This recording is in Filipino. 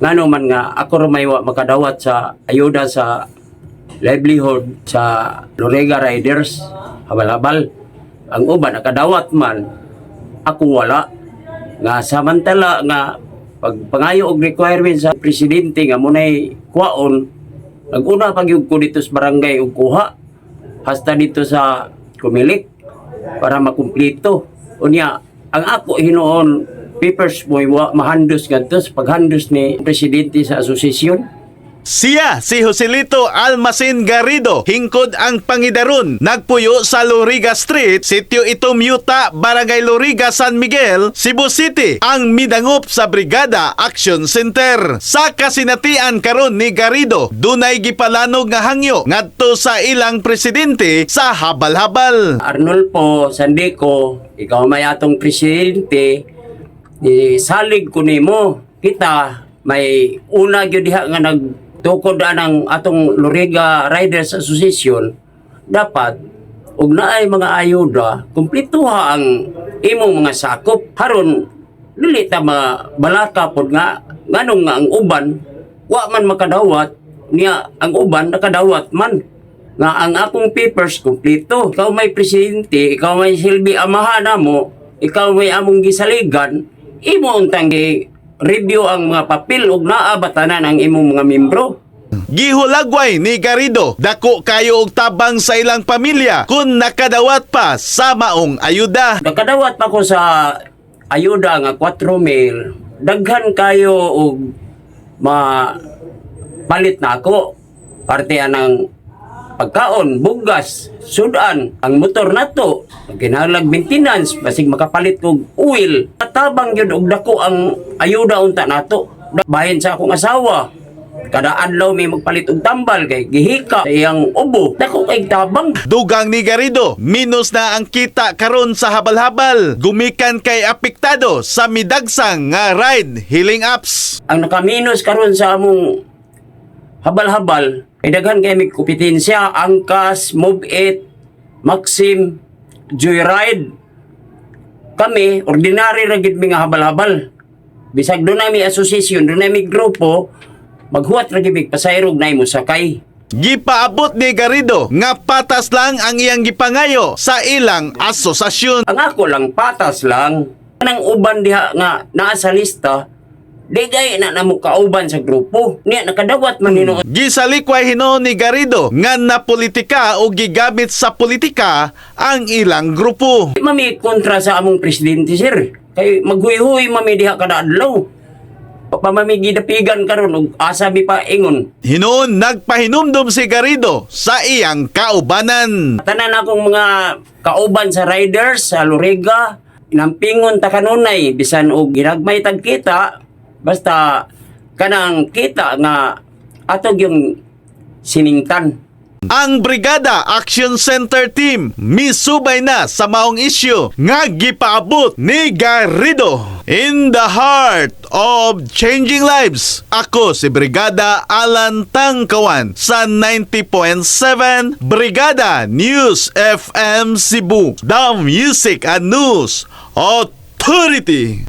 ngano man nga ako may makadawat sa ayuda sa livelihood sa Lorega Riders habal-habal. Ang uban nakadawat man, ako wala. Nga samantala nga pagpangayo og requirement sa presidente nga munay kuwaon, naguna pagyug ko dito sa barangay og kuha hasta dito sa Kumilik para makumpleto. Unya ang ako hinuon papers mo mahandos ngadto sa paghandos ni presidente sa asosasyon. Siya si Joselito Almacin Garrido, hingkod ang pangidaron, nagpuyo sa Loriga Street, Sitio Itumyuta, Barangay Loriga, San Miguel, Cebu City, ang midangop sa Brigada Action Center. Sa kasinatian karon ni Garrido, dunay gipalanog nga hangyo ngadto sa ilang presidente sa habal-habal. Arnolfo Sandico, ikaw may atong presidente, salig ko nimo. Kita may una gyud diha nga nagtukod ang atong Loriga Riders Association, dapat ug naay mga ayuda kumpletuha ang imong mga sakop. Haron dili ta mabalaka pod nga nganong nga ang uban wa man makadawat niya, ang uban nakadawat man nga ang akong papers kumpleto. Ikaw may presidente, ikaw may silbi amahan namo, ikaw may among gisaligan, imo untang review ang mga papel ug naabatanan ang imong mga membro. Gihulagway ni Garrido, dako kayo og tabang sa ilang pamilya kung nakadawat pa sa maong ayuda. Nakadawat pa ko sa ayuda nga 4,000, daghan kayo og mapalit na ako. Parte anang pagkaon, bugas, sudan, ang motor nato, kinahanglan maintenance, basig makapalit kog oil. Tabang yun og dako ang ayuda unta nato. Bahin sa akong asawa, kada adlaw may magpalit og tambal kay gihika sa iyang ubo. Dako kay tabang. Dugang ni Garrido, minus na ang kita karon sa habal-habal, gumikan kay apektado sa midagsang nga ride hailing apps. Ang nakaminos karon sa among habal-habal, ay daghan kay may kompetensya, Angkas, Move It, Maxim, Joyride. Kami, ordinary ra gid mi nga habal-habal. Bisag doon na may asosasyon, doon na may grupo, maghuwat ra gid mi pasayrog na mo sakay. Gipaabot ni Garrido nga patas lang ang iyang gipangayo sa ilang asosasyon. Ang ako lang, patas lang. Anang uban diha nga naa sa lista, di gay na namo kauban sa grupo. Niya nakadawat man hinuon. Gisalikway hino ni Garrido nga na politika o gigamit sa politika ang ilang grupo. Mami kontra sa among presidente, sir. Kay maghuy-huy mami diha kada adlaw. Pamami gidapigan karon og asa mi pa ingon. Hinoon nagpahinumdum si Garrido sa iyang kaubanan. Tanan akong mga kauban sa riders sa Loriga, inampingon ta kanunay bisan og ginagmay tag kita, basta kanang kita nga atog yung siningtan. Ang Brigada Action Center Team misubay na sa maong isyu nga gipaabot ni Garrido. In the heart of changing lives, ako si Brigada Alan Tangkawan sa 90.7 Brigada News FM Cebu, the Music and News Authority.